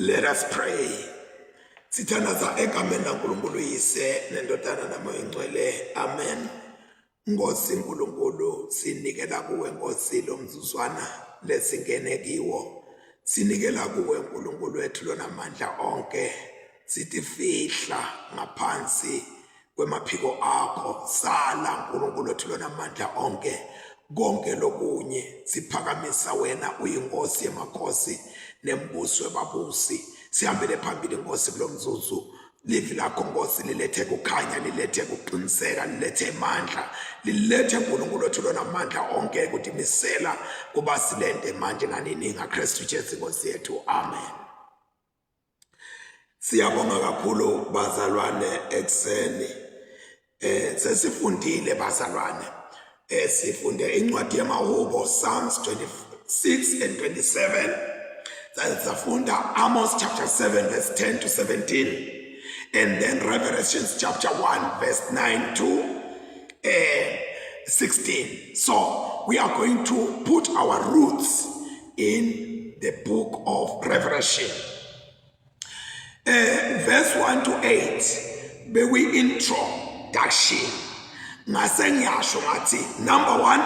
Let us pray. Sithandaza egameni laNkulunkulu Yise neNdodana naMoya Ngcwele. Amen. Nkosi Nkulunkulu, sinikela kuwe Nkosi lo mzuzwana lesingene kiwo. Sinikela kuwe Nkulunkulu wethu lonamandla onke. Sithi fihla ngaphansi kwemaphiko akho. Sala Nkulunkulu wethu lonamandla onke. Konke lokunye siphakamisa wena uyinkosi yemakhosi nembuso webabusi. Sihambele phambili Nkosi kulomzuzu. Livi lakho Nkosi lilethe kukhanya, lilethe kuqiniseka, lilethe amandla, lilethe uNkulunkulu wethu lonamandla onke kudimisela kuba silende manje nanini ngaKristu Jesu Nkosi yethu. Amen. Siyabonga kakhulu bazalwane ekseni. Sesifundile bazalwane. Sifunde incwadi yamaHubo, Psalms 26 and 27. Safunda Amos chapter 7 verse 10 to 17. And then Revelations chapter 1 verse 9 to 16. So we are going to put our roots in the book of Revelation. Verse 1 to 8. Be we introduction. Ngasengiyasho ngathi number 1,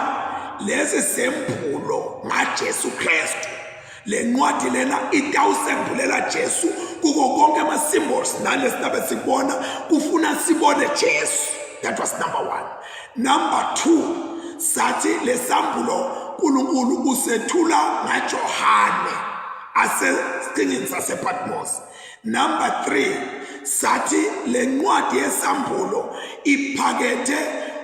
lezi sempulo ngaJesu Kristu. Le ncwadi lena itawusembulela Jesu kuko konke ama symbols nalesinabe sibona kufuna sibone Jesu. That was number 1. Number 2, sathi lesambulo uNkulunkulu usethula ngaJohane asesingini sasePatmos. Number 3, sathi le ncwadi yesambulo iphakethe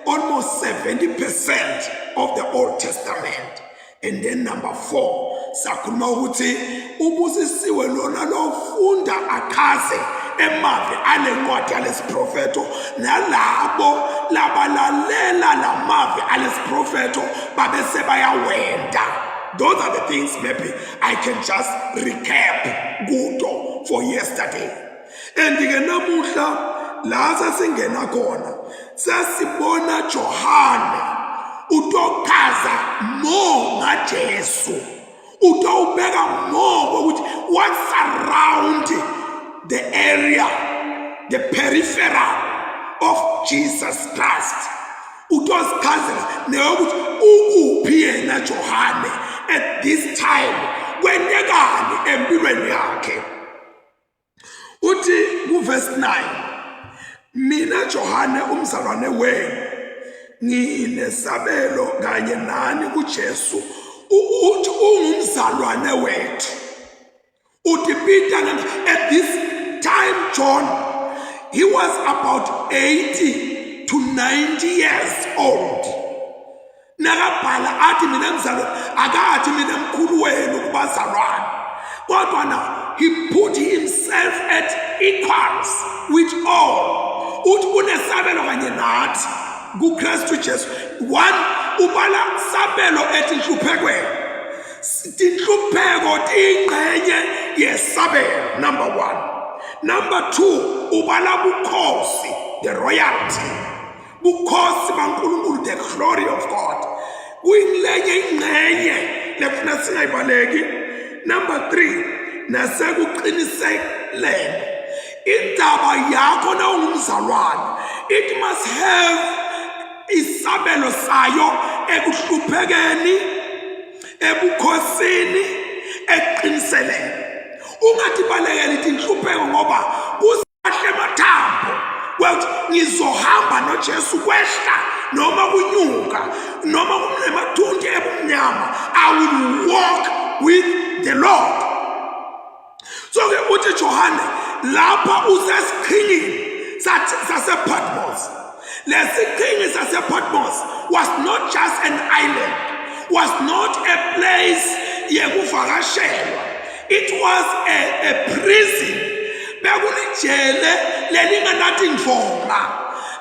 almost 70% of the Old Testament. And then number 4, sakhuluma ukuthi ubusisiwe lona lofunda akhaze emavi ale ncwadi alesiprofeto nalabo labalalela lamavi alesiprofeto babese bayawenda. Those are the things maybe I can just recap kudo for yesterday. And namuhla la sasingena khona sasibona Johane utokaza mo ngaJesu, utawubeka mo ukuthi what's around the area, the peripheral of Jesus Christ. Utosichazela neyokuthi ukuphi yena Johane at this time kwenzekani empilweni yakhe. Uthi kuverse 9, mina Johane umzalwane wenu nginesabelo kanye nani kuJesu uthi ungumzalwane wethu. Uthi Peter at this time John, he was about 80 to 90 years old. Nakabhala athi mina mzalwane akathi mina mkhulu wenu kubazalwane. Kodwa na he put himself at equals with all. Uthi unesabelo kanye nathi kuKristu Jesu. 1, ubala sabelo ethi nhluphekweni. Tinhlupheko tiyingxenye yesabelo. Number 1. Number 2, ubala bukhosi, the royalty. Bukhosi baNkulunkulu, the glory of God. Kuyingxenye ingxenye lefuna singayibaleki. Number 3, nasekuqiniseleni indaba yakho na ungumzalwane, it must have isabelo sayo ekuhluphekeni, ebukhosini, eqiniseleni. Ungathi balekela inhlupheko ngoba kusahle emathambo ukuthi ngizohamba noJesu kwehla noma kunyuka noma kunemathunti ebumnyama, I will walk with the Lord. So ke uthi Johane lapha usesiqhingini sasePatmos. Lesiqhingi sasePatmos was not just an island, was not a place yekuvakashelwa. It was a prison. Bekulijele lelinganathi ndvonga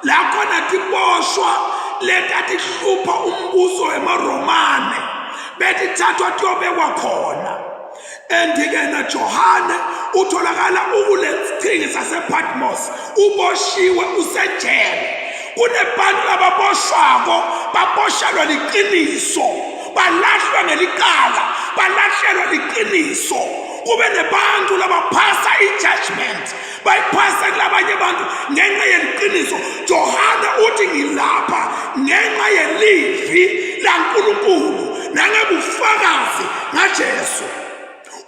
la khona tiboshwa letatihlupha umbuso wemaRomane betithathwa tiyobekwa khona. Andikena Johane utholakala ukulesiqhingi sasePatmos, uboshiwe usejele. Kunebantu ababoshwako baboshelwa liqiniso, balahlwa ngelikala, balahlekelwa liqiniso. kube nebantu labaphasa i-judgment bayiphasa kulabanye abantu ngenxa yeliqiniso. Johane uthi ngilapha ngenxa yelivi laNkulunkulu nangebufakazi ngaJesu.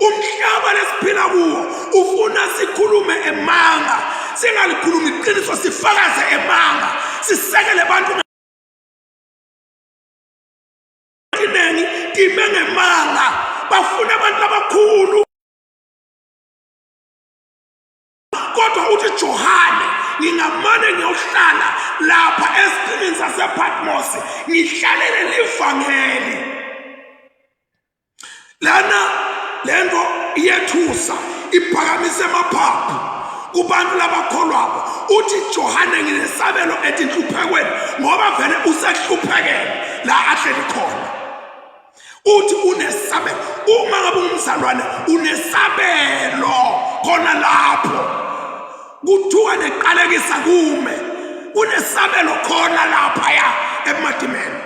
Umhlaba lesiphila kuwo ufuna sikhulume emanga, singalikhulumi iqiniso, sifakaze emanga, sisekele abantu ngeningi time ngemanga. Bafuna abantu abakhulu, kodwa uthi Johane ngingamane ngiyohlala lapha esiqinini sasePatmos ngihlalele livangeli. Lana lento iyethusa iphakamise amaphaphu kubantu labakholwako. Uthi Johane nginesabelo ethi nhluphekweni ngoba vele usehluphekele la ahleli khona. Uthi unesabelo, uma ngabe umzalwane unesabelo khona lapho kuthiwa neqalekisa kume, unesabelo khona lapha ya emadimeni.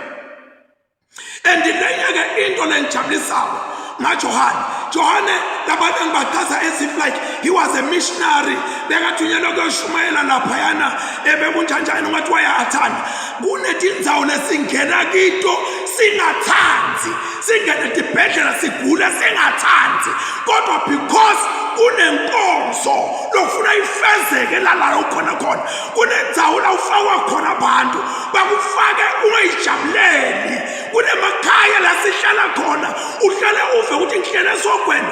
And lenyeke into lenjabulisayo Johane labantu engibachaza as if like he was a missionary, bekathunyelwa kuyoshumayela laphayana ebekunjanjani ungathi wayathanda. Kunetindzawo lesingena kito singathanzi, singene tibhedlela sigula singathanzi, kodwa because kunenkonzo lokufuna ifezeke la ukhona khona, kunendzawo la ufakwa khona abantu bakufake ungayijabuleli. Kunemakhaya la sihlala khona uhlale uve ukuthi ngihlele sogwena.